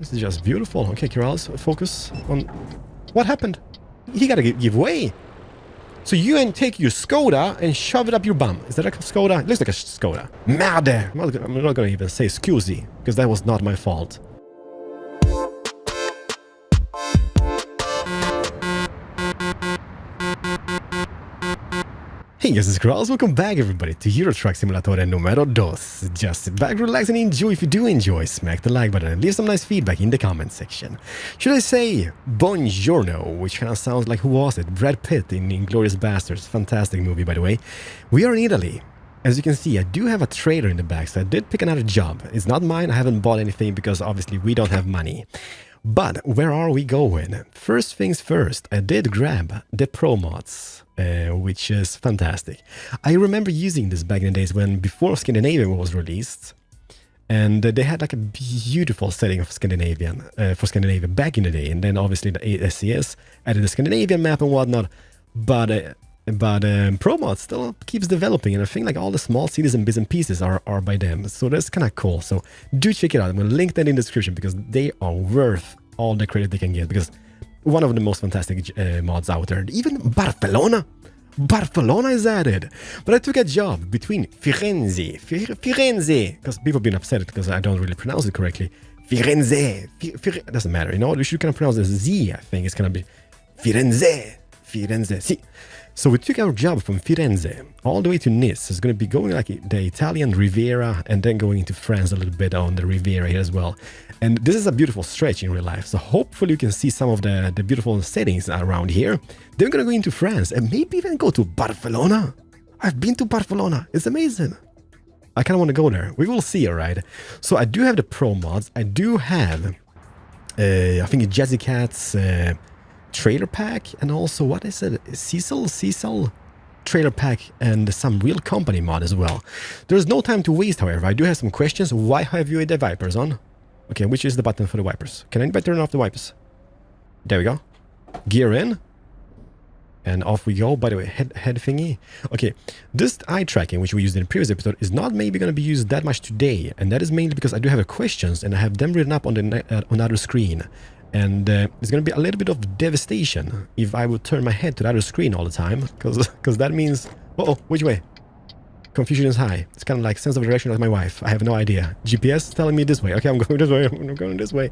This is just beautiful. Okay, Kiralis, focus on... What happened? He gotta give way. So you can take your Skoda and shove it up your bum. Is that a Skoda? It looks like a Skoda. Merde! I'm not gonna even say scusi, because that was not my fault. Hey guys, it's Kiralis. Welcome back everybody to Euro Truck Simulator numero 2. Just sit back, relax and enjoy. If you do enjoy, smack the like button and leave some nice feedback in the comment section. Should I say buongiorno, which kind of sounds like, who was it? Brad Pitt in Inglourious Basterds. Fantastic movie, by the way. We are in Italy. As you can see, I do have a trailer in the back, so I did pick another job. It's not mine, I haven't bought anything because obviously we don't have money. But where are we going? First things first, I did grab the Pro Mods, which is fantastic. I remember using this back in the days when before Scandinavian was released, and they had like a beautiful setting of Scandinavian for Scandinavia back in the day, and then obviously the SCS added the Scandinavian map and whatnot. But Pro Mods still keeps developing, and I think like all the small cities and bits and pieces are by them, so that's kind of cool. So do check it out. I'm gonna link that in the description because they are worth all the credit they can get, because one of the most fantastic mods out there. Even Barcelona is added. But I took a job between Firenze, because people have been upset because I don't really pronounce it correctly. Firenze, doesn't matter, you know, we should kind of pronounce the Z. I think it's gonna be Firenze, si. So we took our job from Firenze all the way to Nice. It's going to be going like the Italian Riviera and then going into France a little bit on the Riviera here as well. And this is a beautiful stretch in real life. So hopefully you can see some of the beautiful settings around here. Then we're going to go into France and maybe even go to Barcelona. I've been to Barcelona. It's amazing. I kind of want to go there. We will see, all right? So I do have the Pro Mods. I do have, I think, Jazzy Cat's... trailer pack, and also what is it, Cecil trailer pack, and some real company mod as well. There's no time to waste, however. I do have some questions. Why have you the wipers on? Okay, which is the button for the wipers? Can anybody turn off the wipers? There we go. Gear in, and off we go. By the way, head thingy. Okay, this eye tracking, which we used in the previous episode, is not maybe going to be used that much today, and that is mainly because I do have questions and I have them written up on the on other screen. And it's going to be a little bit of devastation if I would turn my head to the other screen all the time, because that means... Uh-oh, which way? Confusion is high. It's kind of like sense of direction like my wife. I have no idea. GPS telling me this way. Okay, I'm going this way. I'm going this way.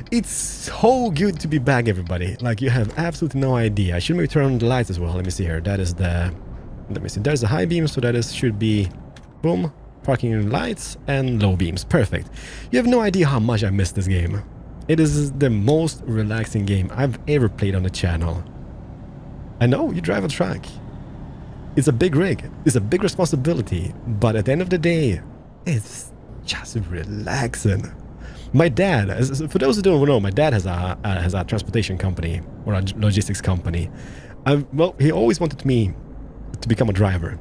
It's so good to be back, everybody. Like, you have absolutely no idea. I should maybe turn on the lights as well. Let me see here. That is the... Let me see. There's the high beam, so that is should be... Boom. Parking lights and low beams. Perfect. You have no idea how much I missed this game. It is the most relaxing game I've ever played on the channel. I know, you drive a truck. It's a big rig. It's a big responsibility. But at the end of the day, it's just relaxing. My dad, for those who don't know, my dad has a transportation company or a logistics company. Well, he always wanted me to become a driver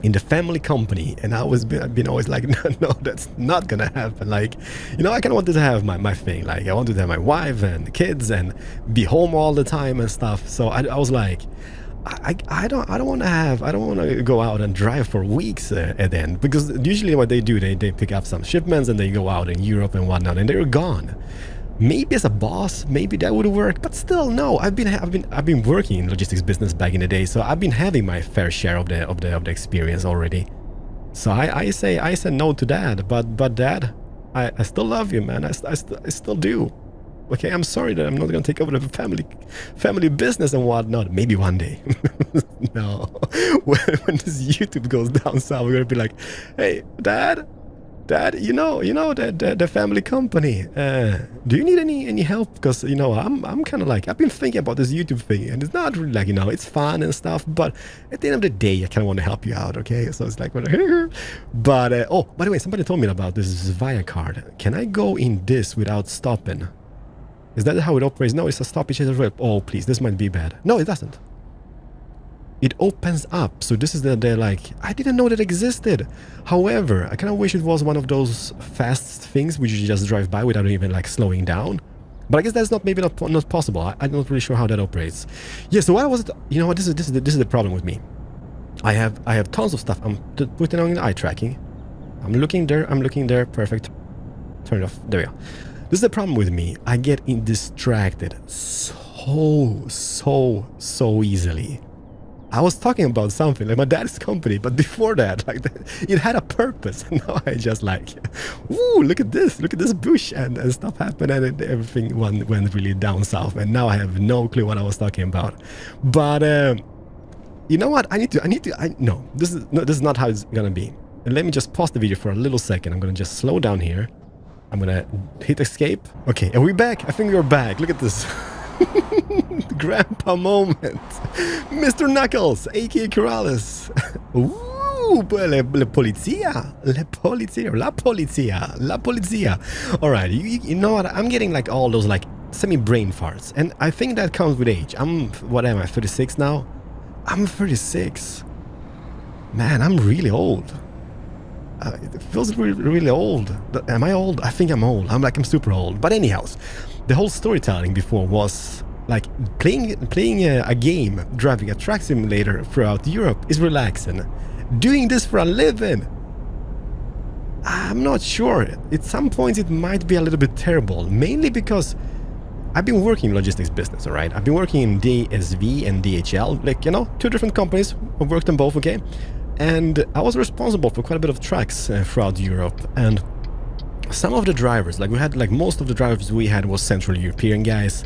in the family company, and I've been always like, no, that's not gonna happen. Like, you know, I kind of wanted to have my thing. Like, I wanted to have my wife and kids and be home all the time and stuff. So I was like, I don't want to go out and drive for weeks at the end, because usually what they do, they pick up some shipments and they go out in Europe and whatnot, and they're gone. Maybe as a boss, maybe that would work, but still, no. I've been working in logistics business back in the day, so I've been having my fair share of the experience already. So I said no to Dad, but Dad, I still love you, man. I still do. Okay, I'm sorry that I'm not gonna take over the family business and whatnot. Maybe one day. No, when this YouTube goes down south, we're gonna be like, hey, Dad, you know the family company. Do you need any help? Because, you know, I'm kind of like, I've been thinking about this YouTube thing, and it's not really like, you know, it's fun and stuff, but at the end of the day, I kind of want to help you out. Okay, so it's like, but oh, by the way, somebody told me about this Via card. Can I go in this without stopping? Is that how it operates? No, it's a stoppage as well. Oh, please, this might be bad. No, it doesn't. It opens up. So this is they're like, I didn't know that existed. However, I kind of wish it was one of those fast things which you just drive by without even like slowing down. But I guess that's not not possible. I'm not really sure how that operates. Yeah. So why was it? You know what? This is the problem with me. I have tons of stuff. I'm putting on the eye tracking. I'm looking there. Perfect. Turn it off. There we go. This is the problem with me. I get distracted so easily. I was talking about something like my dad's company, but before that, like it had a purpose. And now I just like, ooh, look at this bush, and stuff happened, and everything went really down south. And now I have no clue what I was talking about. But you know what? No, this is not how it's gonna be. And let me just pause the video for a little second. I'm gonna just slow down here. I'm gonna hit escape. Okay, are we back? I think we're back. Look at this. Grandpa moment. Mr. Knuckles, aka Corrales. Ooh, la polizia. Alright, you know what? I'm getting like all those like semi-brain farts. And I think that comes with age. What am I, 36 now? I'm 36. Man, I'm really old. It feels really old. Am I old? I think I'm old. I'm super old. But anyhow, the whole storytelling before was like playing a game, driving a track simulator throughout Europe is relaxing. Doing this for a living, I'm not sure. At some points it might be a little bit terrible, mainly because I've been working in logistics business, alright? I've been working in DSV and DHL, like, you know, two different companies. I've worked on both, okay? And I was responsible for quite a bit of trucks throughout Europe, and some of the drivers, like we had, like most of the drivers we had was Central European guys,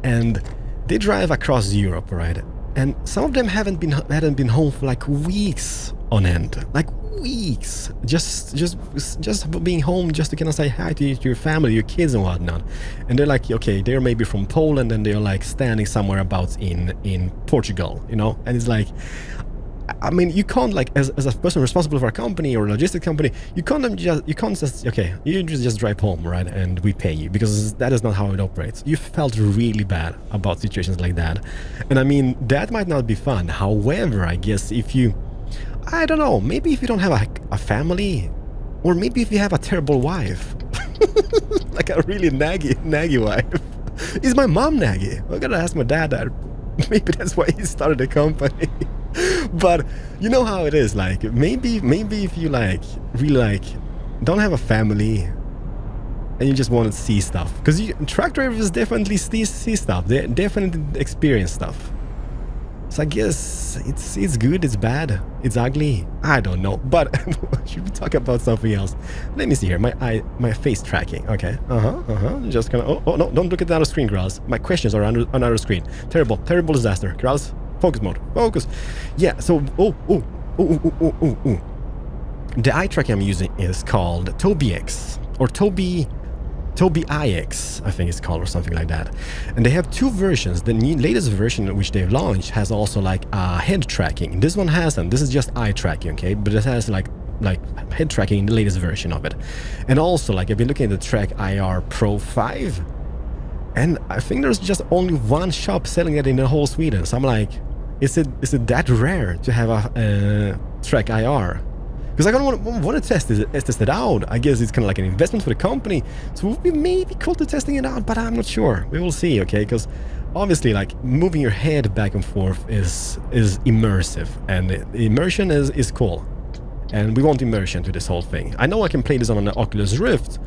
and they drive across Europe, right? And some of them hadn't been home for like weeks on end, like weeks, just being home just to kind of say hi to your family, your kids and whatnot. And they're like, okay, they're maybe from Poland, and they're like standing somewhere about in Portugal, you know? And it's like, I mean, you can't, like, as a person responsible for a company or a logistic company, you can't just okay, you just drive home, right, and we pay you, because that is not how it operates. You felt really bad about situations like that, and I mean, that might not be fun. However, I guess if you, I don't know, maybe if you don't have a family, or maybe if you have a terrible wife, like a really naggy wife. Is my mom naggy? I gotta ask my dad that. Maybe that's why he started the company. But you know how it is, like maybe if you like really like don't have a family and you just want to see stuff, because truck drivers definitely see stuff, they definitely experience stuff. So I guess it's good, it's bad, it's ugly, I don't know. But should we talk about something else? Let me see here, my face tracking. Okay, just gonna, oh no, don't look at the other screen, Corrales. My questions are on another screen. Terrible disaster. Corrales, focus mode, focus. Yeah, so the eye tracking I'm using is called TobiX, or Tobii IX, I think it's called, or something like that. And they have two versions. The latest version which they've launched has also like head tracking. This one hasn't. This is just eye tracking, okay? But it has like head tracking in the latest version of it. And also, like, I've been looking at the Track IR Pro 5, and I think there's just only one shop selling it in the whole Sweden. So I'm like, is it that rare to have a Track IR? Because I don't want to test it out. I guess it's kind of like an investment for the company, so it would be maybe cool to testing it out, but I'm not sure. We will see, okay? Because obviously, like, moving your head back and forth is immersive, and immersion is cool. And we want immersion to this whole thing. I know I can play this on an Oculus Rift,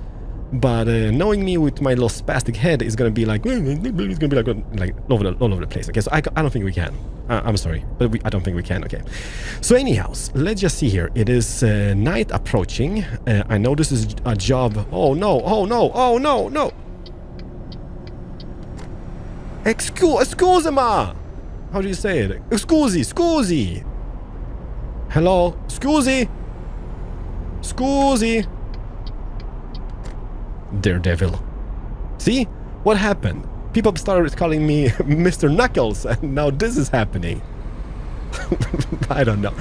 but knowing me with my little spastic head is gonna be like, it's gonna be like all over the place. Okay, so I don't think we can. I'm sorry, but I don't think we can. Okay, so anyhow, let's just see here. It is night approaching. I know this is a job. Oh no! Excuse-ma! How do you say it? Scusi! Hello? Scusi! Daredevil. See? What happened? People started calling me Mr. Knuckles, and now this is happening. I don't know.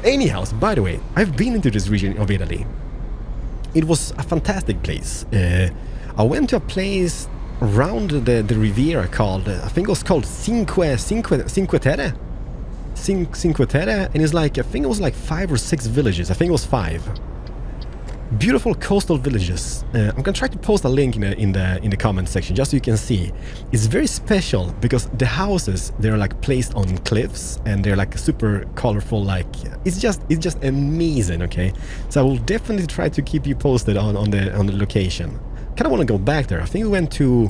Anyhow, by the way, I've been into this region of Italy. It was a fantastic place. I went to a place around the Riviera called, I think it was called Cinque Terre? Cinque Terre, and it's like, I think it was like 5 or 6 villages. I think it was 5. Beautiful coastal villages. I'm gonna try to post a link in the comment section just so you can see. It's very special because the houses, they're like placed on cliffs, and they're like super colorful. Like it's just amazing. Okay, so I will definitely try to keep you posted on the location. kind of want to go back there. I think we went to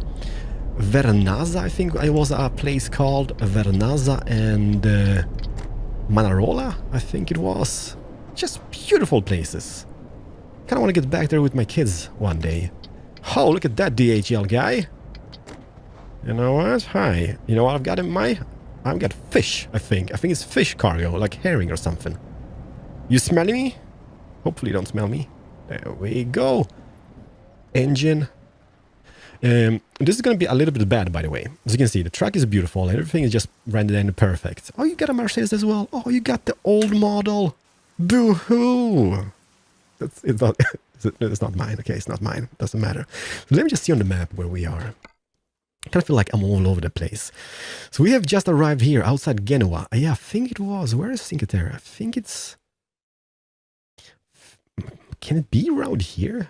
Vernaza, I think it was a place called Vernaza, and Manarola, I think it was. Just beautiful places. Kind of want to get back there with my kids one day. Oh, look at that DHL guy. You know what? Hi. You know what I've got in my... I've got fish, I think. I think it's fish cargo, like herring or something. You smelling me? Hopefully you don't smell me. There we go. Engine. This is going to be a little bit bad, by the way. As you can see, the truck is beautiful. And everything is just rendered in perfect. Oh, you got a Mercedes as well. Oh, you got the old model. Boo-hoo. It's not, it's not mine. Okay, it's not mine. Doesn't matter. So let me just see on the map where we are. I kind of feel like I'm all over the place. So we have just arrived here outside Genoa. Yeah, I think it was. Where is Cinque Terre? I think it's... Can it be around here?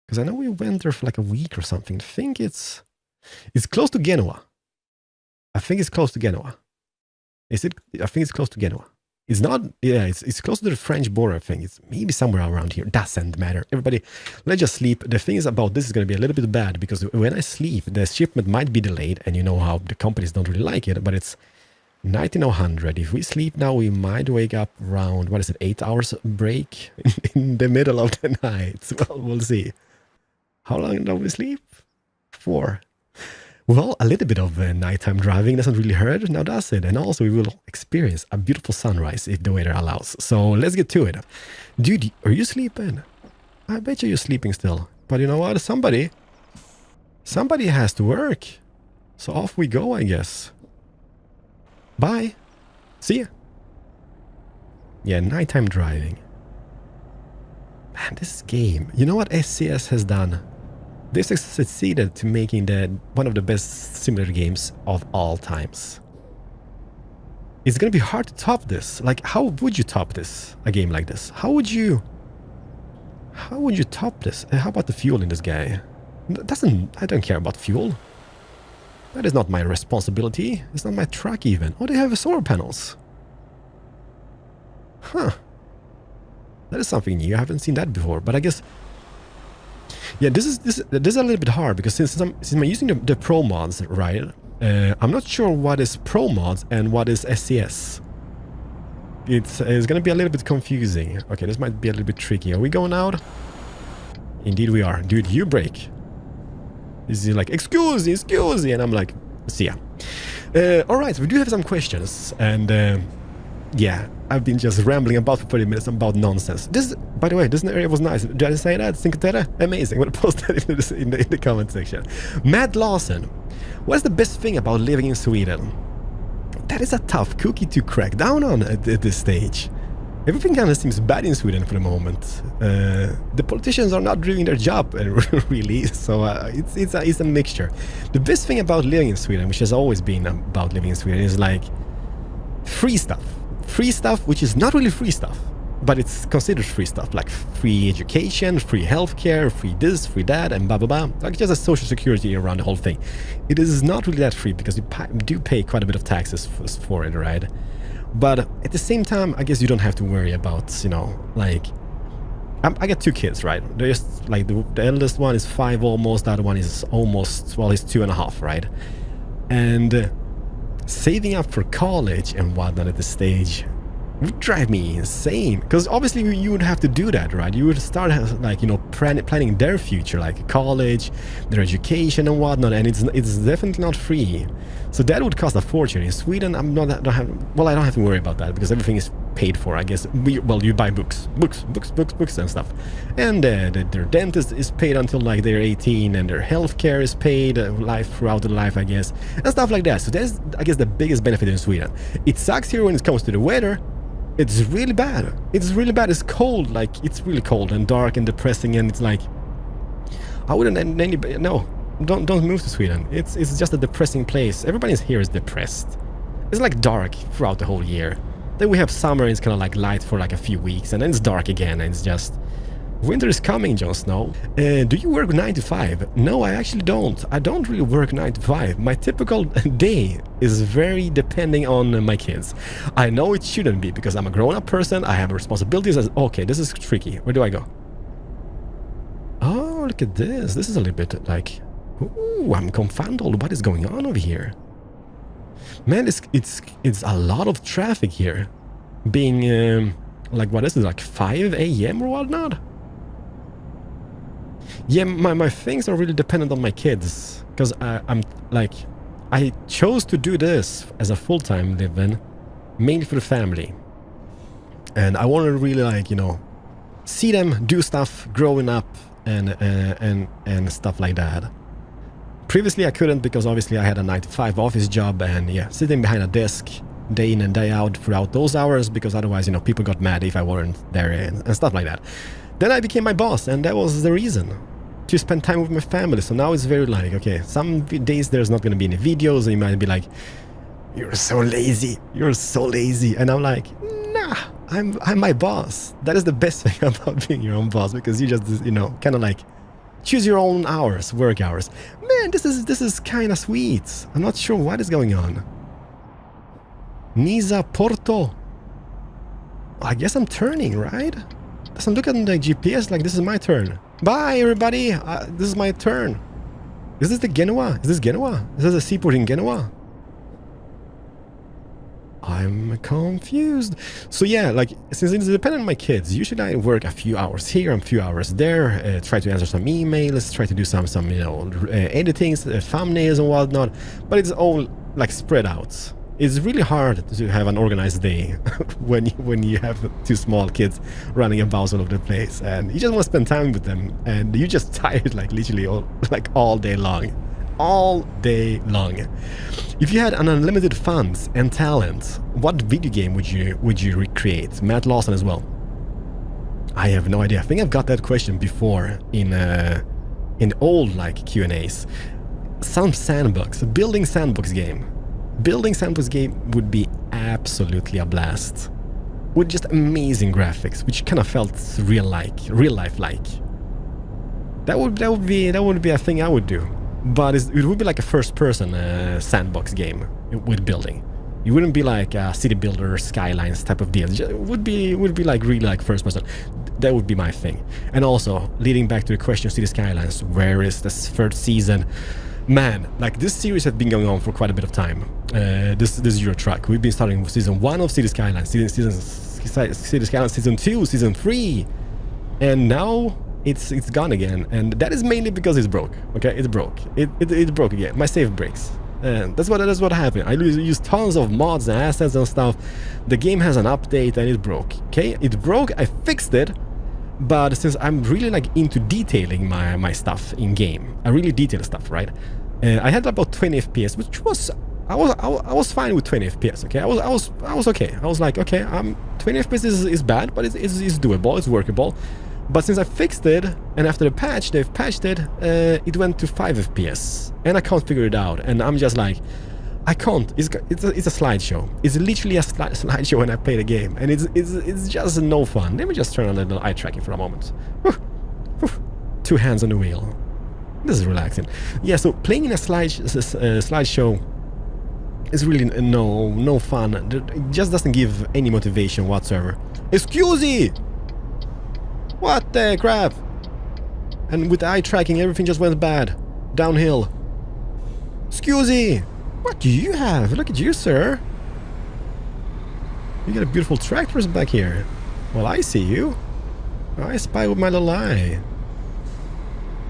Because I know we went there for like a week or something. I think it's close to Genoa. I think it's close to Genoa. Is it? I think it's close to Genoa. It's not, yeah, it's close to the French border, I think. It's maybe somewhere around here. Doesn't matter. Everybody, let's just sleep. The thing is about this is going to be a little bit bad because when I sleep, the shipment might be delayed, and you know how the companies don't really like it, but it's 1900. If we sleep now, we might wake up around, what is it, 8 hours break in the middle of the night. Well, we'll see. How long do we sleep? 4. Well, a little bit of nighttime driving doesn't really hurt, now does it? And also we will experience a beautiful sunrise if the weather allows. So let's get to it. Dude, are you sleeping? I bet you're sleeping still. But you know what? Somebody has to work. So off we go, I guess. Bye. See ya. Yeah, nighttime driving. Man, this game. You know what SCS has done? They succeeded to making one of the best simulator games of all times. It's gonna be hard to top this. Like, how would you top this? A game like this? How would you top this? How about the fuel in this guy? I don't care about fuel. That is not my responsibility. It's not my truck even. Oh, they have solar panels. Huh. That is something new. I haven't seen that before, but I guess... Yeah, this is a little bit hard because since I'm using the Pro mods, right? I'm not sure what is Pro mods and what is SCS. It's gonna be a little bit confusing. Okay, this might be a little bit tricky. Are we going out? Indeed we are. Dude, you brake. This is like, excuse me, and I'm like, see ya. Alright, so we do have some questions, and yeah, I've been just rambling about for 30 minutes about nonsense. This, by the way, this area was nice. Did I say that? Cinque Terre? Amazing. We'll post that in the comment section. Matt Lawson, what is the best thing about living in Sweden? That is a tough cookie to crack down on at this stage. Everything kind of seems bad in Sweden for the moment. The politicians are not doing their job, really, so it's a mixture. The best thing about living in Sweden, which has always been about living in Sweden, is like free stuff. Free stuff, which is not really free stuff, but it's considered free stuff, like free education, free healthcare, free this, free that, and blah blah blah. Like just a social security around the whole thing. It is not really that free because you do pay quite a bit of taxes for it, right? But at the same time, I guess you don't have to worry about, you know, like... I got 2 kids, right? They're just, like, the eldest one is 5 almost, the other one is almost, well, he's 2.5, right? And saving up for college and whatnot at this stage would drive me insane. Because obviously you would have to do that, right? You would start, like, you know, planning their future, like college, their education and whatnot, and it's definitely not free. So that would cost a fortune. In Sweden, I don't have to worry about that because everything is paid for, I guess. You buy books and stuff. And their dentist is paid until like they're 18, and their healthcare is paid throughout their life, I guess, and stuff like that. So that's, I guess, the biggest benefit in Sweden. It sucks here when it comes to the weather. It's really bad. It's really bad. It's cold. Like, it's really cold and dark and depressing, and it's like, I wouldn't anybody, no. Don't move to Sweden. It's just a depressing place. Everybody here is depressed. It's like dark throughout the whole year. Then we have summer, and it's kind of like light for like a few weeks, and then it's dark again, and it's just... Winter is coming, Jon Snow. Do you work 9 to 5? No, I actually don't. I don't really work 9 to 5. My typical day is very depending on my kids. I know it shouldn't be because I'm a grown-up person. I have responsibilities. Okay, this is tricky. Where do I go? Oh, look at this. This is a little bit like... Ooh, I'm confounded. What is going on over here? Man, it's a lot of traffic here. Being, like, what is it, like 5 a.m. or whatnot? Yeah, my things are really dependent on my kids. Because I'm, like... I chose to do this as a full-time living, mainly for the family. And I want to really, like, you know, see them do stuff growing up and stuff like that. Previously I couldn't because obviously I had a 9-to-5 office job and yeah, sitting behind a desk day in and day out throughout those hours because otherwise, you know, people got mad if I weren't there and stuff like that. Then I became my boss and that was the reason. To spend time with my family. So now it's very like, okay, some days there's not going to be any videos and you might be like, you're so lazy. You're so lazy. And I'm like, nah, I'm my boss. That is the best thing about being your own boss because you just, you know, kind of like choose your own hours, work hours. Man, this is kind of sweet. I'm not sure what is going on. Nisa Porto. I guess I'm turning, right? So I'm looking at the GPS like this is my turn. Bye, everybody. This is my turn. Is this the Genoa? Is this Genoa? Is this a seaport in Genoa? I'm confused. So yeah, like, since it's dependent on my kids, usually I work a few hours here and a few hours there, try to answer some emails, try to do some you know, editings, thumbnails and whatnot, but it's all, like, spread out. It's really hard to have an organized day when you have two small kids running about all over the place and you just want to spend time with them and you're just tired like literally all day long. All day long. If you had an unlimited funds and talent, what video game would you recreate? Matt Lawson as well. I have no idea. I think I've got that question before in old like Q&As. Some sandbox, a building sandbox game. Building sandbox game would be absolutely a blast. With just amazing graphics, which kind of felt real life like. That would be a thing I would do. But it would be like a first-person sandbox game with building. It wouldn't be like a city builder, skylines type of deal. It would be like really like first-person. That would be my thing. And also, leading back to the question, City Skylines, where is this third season? Man, like this series has been going on for quite a bit of time. This Euro Truck. We've been starting with season 1 of City Skylines, City Skylines season 2, season 3, and now it's gone again. And that is mainly because it's broke. Okay, it's broke. It broke again. My save breaks. And that's what happened. I use tons of mods and assets and stuff. The game has an update and it broke. Okay, it broke. I fixed it. But since I'm really like into detailing my stuff in game, I really detail stuff, right? I had about 20 FPS, which was I was fine with 20 FPS. Okay, I was okay. I was like, okay, 20 FPS is bad, but it's doable, it's workable. But since I fixed it, and after the patch, they've patched it, it went to 5 FPS, and I can't figure it out. And I'm just like, I can't. It's a slideshow. It's literally a slideshow when I play the game, and it's just no fun. Let me just turn on a little eye tracking for a moment. Whew. Whew. 2 hands on the wheel. This is relaxing. Yeah. So playing in a slideshow is really no fun. It just doesn't give any motivation whatsoever. Excuse me. What the crap? And with the eye tracking, everything just went bad. Downhill. Excuse me. What do you have? Look at you, sir. You got a beautiful tractors back here. Well, I see you. I spy with my little eye.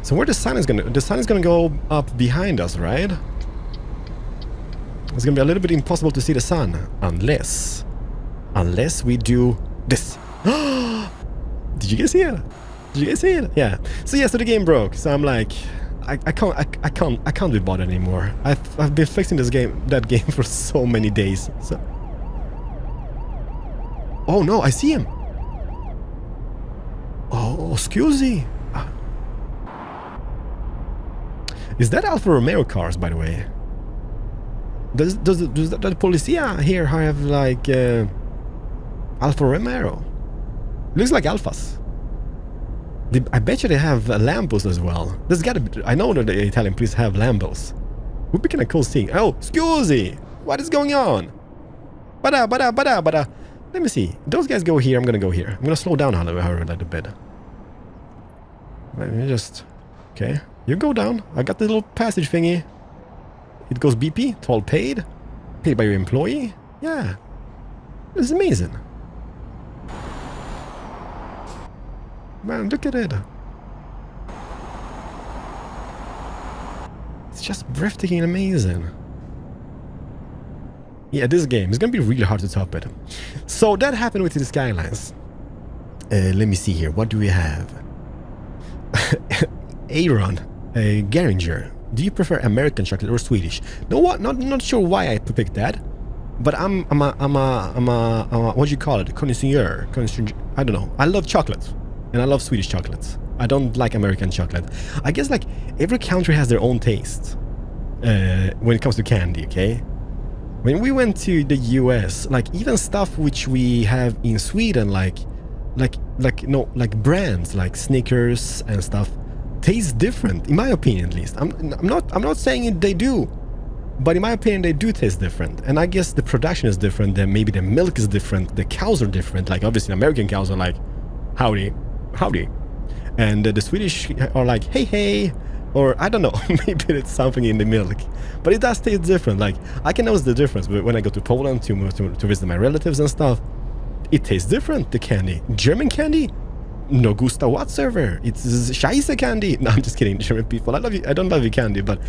So where the sun is gonna go up behind us, right? It's gonna be a little bit impossible to see the sun unless we do this. Did you guys see it? Did you guys see it? Yeah. So yeah, so the game broke. So I'm like, I can't be bothered anymore. I've been fixing that game for so many days. So. Oh no, I see him. Oh, excuse me. Is that Alfa Romeo cars, by the way? Does the Policia here have like Alfa Romeo? Looks like Alfas. I bet you they have Lambos as well. There's gotta be. I know that the Italian police have Lambos. Would be kind of cool seeing. Oh, scusi! What is going on? Bada. Let me see. Those guys go here. I'm gonna go here. I'm gonna slow down, however, a little bit. Let me just Okay, you go down. I got the little passage thingy. It goes BP, toll paid by your employee. Yeah, this is amazing. Man, look at it. It's just breathtaking and amazing. Yeah, this game is gonna be really hard to top it. So that happened with the Skylines. Let me see here. What do we have? Aaron, Geringer. Do you prefer American chocolate or Swedish? No, what? Not sure why I picked that, but I'm a what do you call it? Connoisseur. I don't know. I love chocolate, and I love Swedish chocolates. I don't like American chocolate. I guess like every country has their own taste when it comes to candy. Okay. When we went to the US, like even stuff which we have in Sweden, like brands like Snickers and stuff, tastes different, in my opinion at least. I'm not saying they do, but in my opinion they do taste different. And I guess the production is different, then maybe the milk is different, the cows are different. Like obviously American cows are like, howdy, howdy. And the Swedish are like, hey, hey. Or I don't know, maybe it's something in the milk. But it does taste different. Like I can notice the difference when I go to Poland to visit my relatives and stuff. It tastes different, the candy. German candy? No gusta whatsoever. It's scheisse candy. No, I'm just kidding, German people. I love you. I don't love your candy, but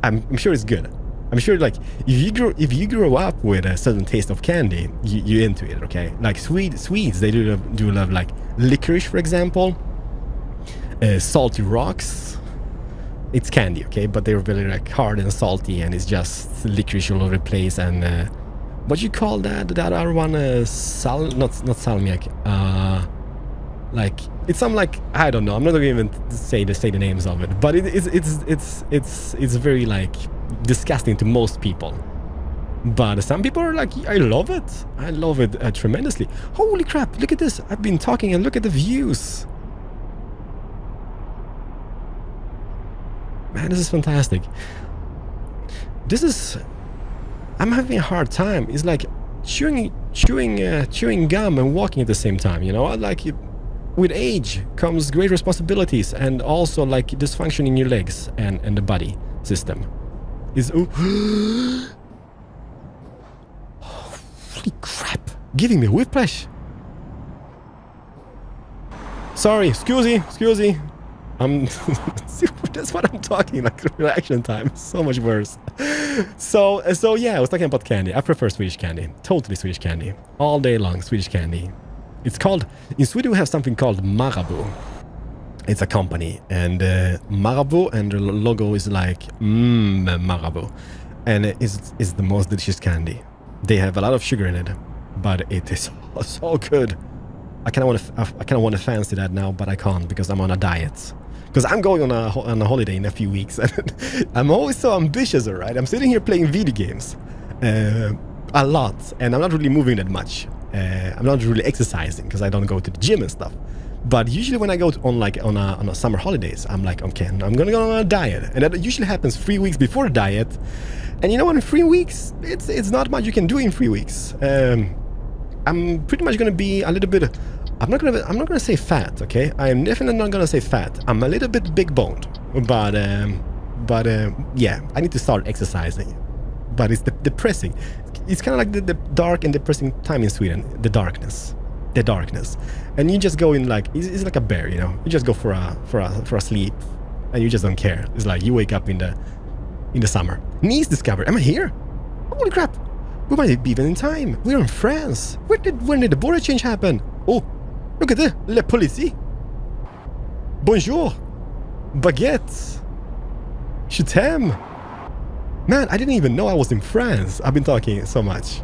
I'm sure it's good. I'm sure like if you grow up with a certain taste of candy, you're into it, okay? Like Swedes, they do love like licorice, for example. Salty rocks. It's candy, okay, but they're really like hard and salty, and it's just licorice all over the place. And what you call that? That other one, not salmiak. Like it's some like I don't know. I'm not gonna even say the names of it, but it's very like disgusting to most people. But some people are like, I love it. I love it tremendously. Holy crap! Look at this. I've been talking and look at the views. Man, this is fantastic. I'm having a hard time. It's like chewing gum and walking at the same time. You know, like with age comes great responsibilities and also like dysfunction in your legs and the body system. Holy crap! Giving me whiplash. Sorry, excuse. That's what I'm talking, like reaction time is so much worse. So yeah, I was talking about candy. I prefer Swedish candy, totally Swedish candy, all day long Swedish candy. It's called, in Sweden we have something called Marabou. It's a company, and Marabou, and the logo is like Marabou, and it's the most delicious candy. They have a lot of sugar in it, but it is so good. I kind of want to fancy that now, but I can't because I'm on a diet. Because I'm going on a holiday in a few weeks. I'm always so ambitious, alright? I'm sitting here playing video games a lot, and I'm not really moving that much. I'm not really exercising because I don't go to the gym and stuff. But usually when I go on a summer holidays, I'm like, okay, I'm gonna go on a diet, and that usually happens 3 weeks before the diet. And you know what? In 3 weeks, it's not much you can do in 3 weeks. I'm pretty much gonna be a little bit. I'm not gonna say fat, okay? I am definitely not gonna say fat. I'm a little bit big boned, but yeah, I need to start exercising. But it's depressing. It's kind of like the dark and depressing time in Sweden. The darkness, and you just go in like it's like a bear, you know. You just go for a sleep, and you just don't care. It's like you wake up in the summer. Nice discovered. Am I here? Holy crap! We might be even in time. We're in France. When did the border change happen? Oh. Look at this, la police. Bonjour. Baguette. Je t'aime. Man, I didn't even know I was in France. I've been talking so much.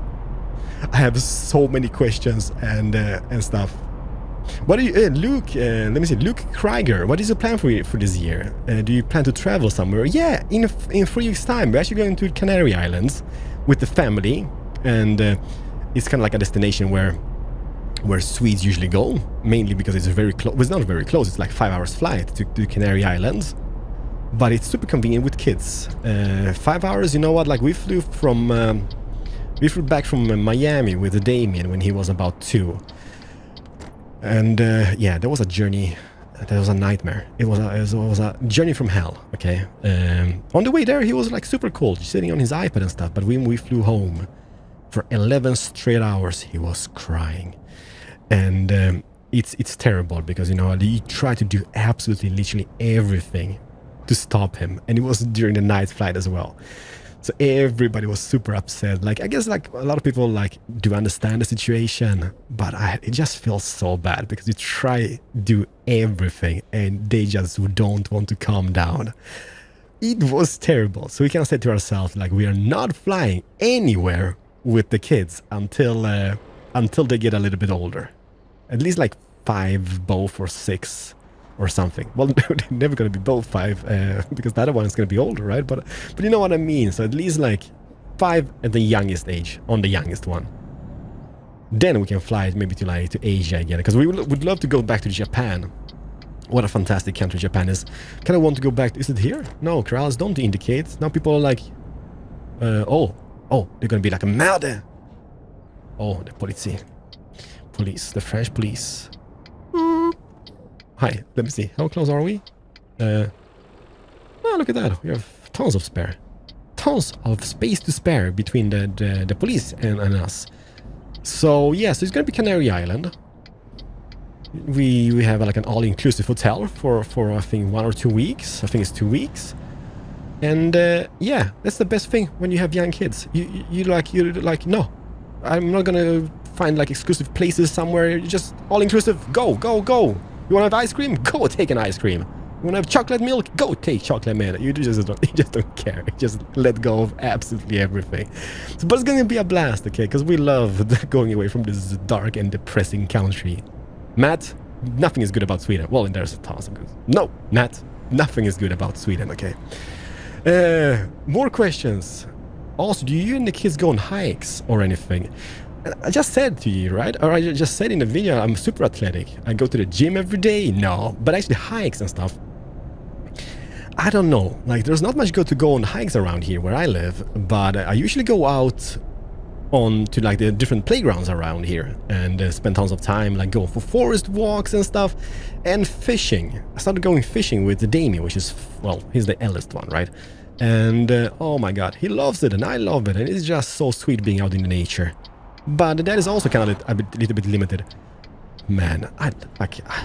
I have so many questions and stuff. What do you, Luke? Let me see, Luke Krieger. What is your plan for this year? Do you plan to travel somewhere? Yeah, in 3 weeks' time, we're actually going to Canary Islands with the family, and it's kind of like a destination where Swedes usually go, mainly because it's very close. Well, it's not very close. It's like 5 hours flight to Canary Islands, but it's super convenient with kids. 5 hours, you know what? Like we flew back from Miami with Damien when he was about 2, and yeah, that was a journey That was a nightmare. It was a journey from hell, okay? On the way there, he was like super cold, sitting on his iPad and stuff. But when we flew home, for 11 straight hours, he was crying. And it's terrible because, you know, you try to do absolutely literally everything to stop him. And it was during the night flight as well. So everybody was super upset. Like, I guess like a lot of people like do understand the situation, but it just feels so bad because you try do everything and they just don't want to calm down. It was terrible. So we can say to ourselves, like, we are not flying anywhere with the kids until they get a little bit older. At least like 5 both or 6 or something. Well, they're never going to be both 5 because the other one is going to be older, right? But you know what I mean. So at least like 5 at the youngest age on the youngest one. Then we can fly maybe to Asia again, because we would love to go back to Japan. What a fantastic country Japan is. Kind of want to go back. Is it here? No, Corrales don't indicate. Now people are like, oh, they're going to be like a murder. Oh, the police, the French police. Hi, let me see. How close are we? Oh, look at that. We have tons of spare. Tons of space to spare between the police and us. So, yes, it's going to be Canary Island. We have like an all-inclusive hotel for I think 1 or 2 weeks. I think it's 2 weeks. And yeah, that's the best thing when you have young kids. You're like, no, I'm not going to find like exclusive places somewhere. You're just all-inclusive. Go. You want to have ice cream? Go take an ice cream. You want to have chocolate milk? Go take chocolate milk. You just don't care. You just let go of absolutely everything. So, but it's going to be a blast, okay? Because we love going away from this dark and depressing country. Matt, nothing is good about Sweden. Well, there's a tons of good. No, Matt, nothing is good about Sweden, okay? More questions. Also, do you and the kids go on hikes or anything? I just said to you, right? Or I just said in the video, I'm super athletic. I go to the gym every day. No, but actually hikes and stuff. I don't know. Like, there's not much good to go on hikes around here where I live, but I usually go out on to like the different playgrounds around here and spend tons of time like going for forest walks and stuff and fishing. I started going fishing with Damien, which is, well, he's the eldest one, right? And oh my god, he loves it and I love it, and it's just so sweet being out in the nature. But that is also kind of a little bit limited. Man,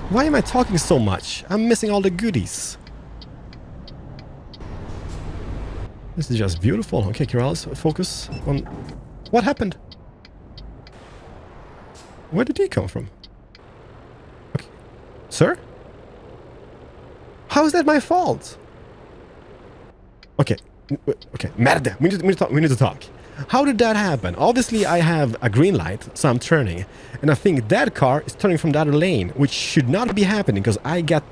why am I talking so much? I'm missing all the goodies. This is just beautiful. Okay, Corrales, focus on... What happened? Where did he come from? Okay. Sir? How is that my fault? Okay. Okay. Merda. We need to talk. How did that happen? Obviously, I have a green light, so I'm turning. And I think that car is turning from the other lane, which should not be happening, because he got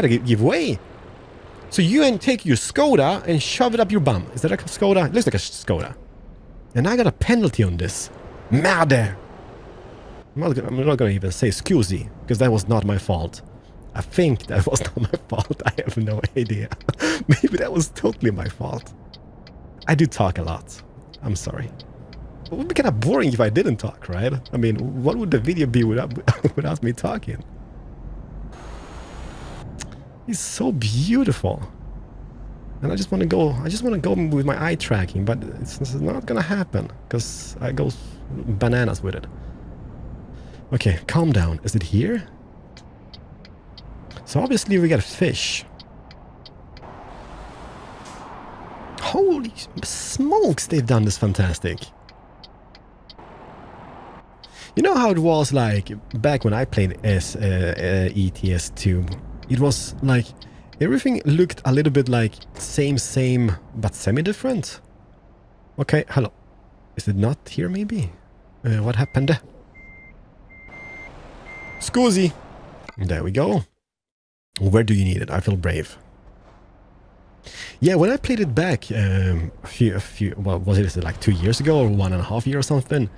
to give way. So you take your Skoda and shove it up your bum. Is that a Skoda? It looks like a Skoda. And I got a penalty on this. Merda. I'm not going to even say scusi, because that was not my fault. I think that was not my fault. I have no idea. Maybe that was totally my fault. I do talk a lot. I'm sorry. It would be kind of boring if I didn't talk, right? I mean, what would the video be without me talking? He's so beautiful. And I just want to go with my eye tracking, but it's not gonna happen because I go bananas with it. Okay, calm down. Is it here? So obviously we got fish. Holy smokes, they've done this fantastic. You know how it was like back when I played ETS2? It was like everything looked a little bit like same, but semi-different. Okay, hello. Is it not here maybe? What happened? Scusi. There we go. Where do you need it? I feel brave. Yeah, when I played it back well, was it like 2 years ago or 1.5 years or something?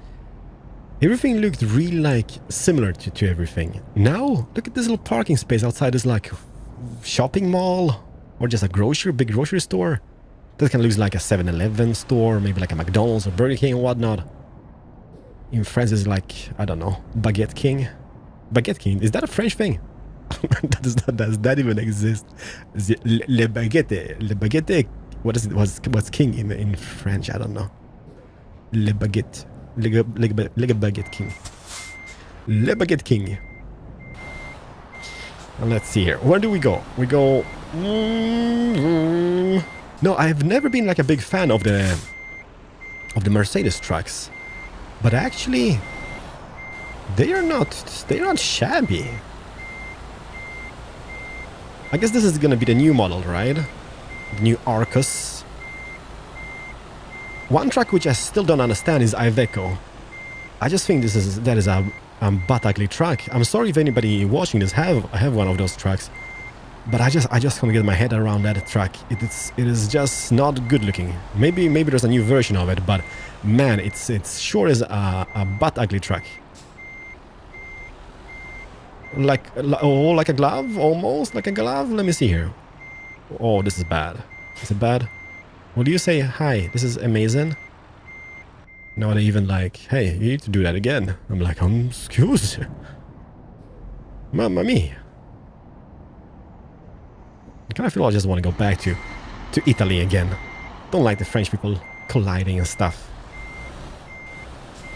Everything looked really like similar to everything. Now, look at this little parking space outside this like shopping mall or just a big grocery store. That kind of looks like a 7-Eleven store, maybe like a McDonald's or Burger King and whatnot. In France it's like, I don't know, Baguette King. Baguette King, is that a French thing? Does that even exist? Le baguette. What is it? What's king in French? I don't know. Le baguette. Le baguette king. Le baguette king. And let's see here. Where do we go? We go. No, I've never been like a big fan of the Mercedes trucks, but actually, they're not shabby. I guess this is gonna be the new model, right? The new Arcus. One truck which I still don't understand is Iveco. I just think that is a butt ugly truck. I'm sorry if anybody watching this have one of those trucks, but I just can't get my head around that truck. It is just not good looking. Maybe there's a new version of it, but man, it's sure is a butt ugly truck. Like a glove, almost like a glove. Let me see here. Oh, this is bad. Is it bad? What do you say? Hi, this is amazing. Now they even like, hey, you need to do that again. I'm like, excuse. Mamma mia. I kind of feel I just want to go back to Italy again. Don't like the French people colliding and stuff.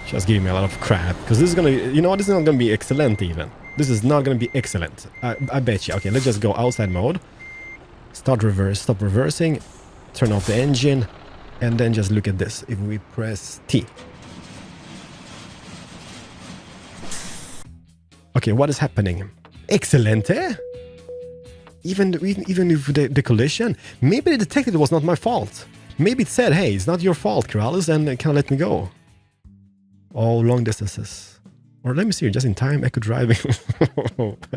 Just giving me a lot of crap. Because this is gonna, you know what, this is not gonna be excellent even. This is not gonna be excellent. I bet you. Okay, let's just go outside mode. Stop reversing. Turn off the engine. And then just look at this. If we press T. Okay, what is happening? Excellent, eh? Even with the collision, maybe they detected it was not my fault. Maybe it said, hey, it's not your fault, Corrales, and can let me go. Oh, long distances. Or let me see, just in time, eco driving.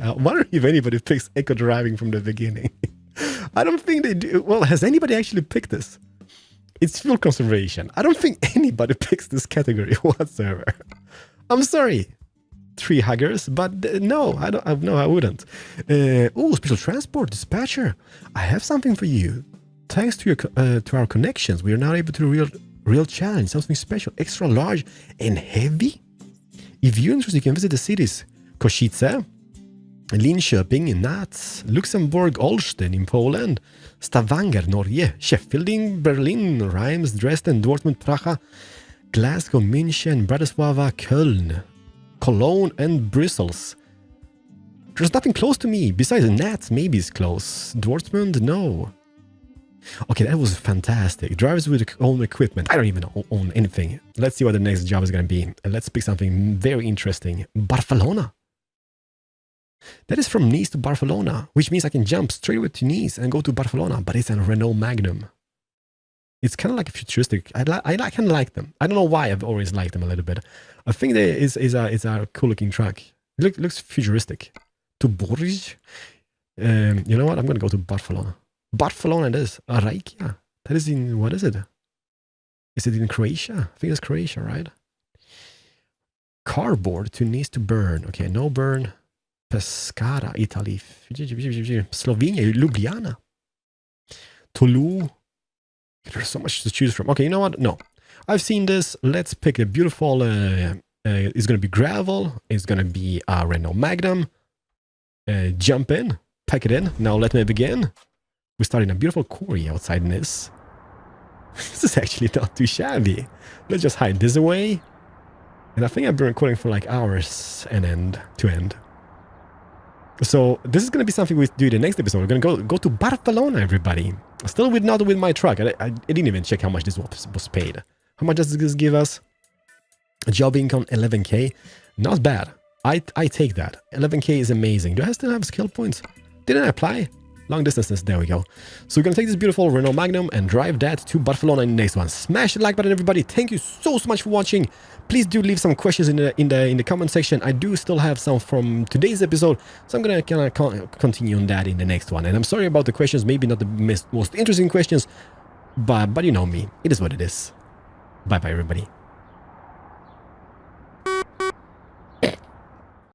I wonder if anybody picks eco driving from the beginning. I don't think they do. Well, has anybody actually picked this? It's fuel conservation. I don't think anybody picks this category whatsoever. I'm sorry, tree huggers, but no, I wouldn't. Oh, special transport dispatcher. I have something for you. Thanks to our connections, we are now able to real challenge, something special, extra large and heavy. If you're interested, you can visit the cities Košice, Linköping, Nats, Luxembourg, Olsztyn in Poland, Stavanger, Norge, Sheffield, Berlin, Reims, Dresden, Dortmund, Praha, Glasgow, München, Bratislava, Köln, Cologne, and Brussels. There's nothing close to me. Besides Nats, maybe it's close. Dortmund, no. Okay, that was fantastic. Drivers with own equipment. I don't even own anything. Let's see what the next job is going to be. And let's pick something very interesting. Barcelona. That is from Nice to Barcelona, which means I can jump straight away to Nice and go to Barcelona, but it's a Renault Magnum. It's kind of like a futuristic. I kind of like them. I don't know why, I've always liked them a little bit. I think it's a cool looking truck. It looks futuristic. To Boris. You know what? I'm going to go to Barcelona. Barcelona it is. Rijeka. That is in, what is it? Is it in Croatia? I think it's Croatia, right? Cardboard to Nice to Bern. Okay, no Bern. Pescara, Italy. Slovenia, Ljubljana. Toulouse. There's so much to choose from. Okay, you know what? No. I've seen this. Let's pick a beautiful... it's going to be gravel. It's going to be a Renault Magnum. Jump in. Pack it in. Now let me begin. We start in a beautiful quarry outside Nice. This is actually not too shabby. Let's just hide this away. And I think I've been recording for like hours and end to end. So this is going to be something we do in the next episode. We're going to go to Barcelona, everybody. Still not with my truck. I didn't even check how much this was paid. How much does this give us? A job income 11k. Not bad. I take that. 11k is amazing. Do I still have skill points? Didn't I apply? Long distances, there we go. So we're gonna take this beautiful Renault Magnum and drive that to Barcelona in the next one. Smash the like button, everybody. Thank you so much for watching. Please do leave some questions in the comment section. I do still have some from today's episode, so I'm gonna continue on that in the next one. And I'm sorry about the questions, maybe not the most interesting questions, but you know me. It is what it is. Bye bye, everybody.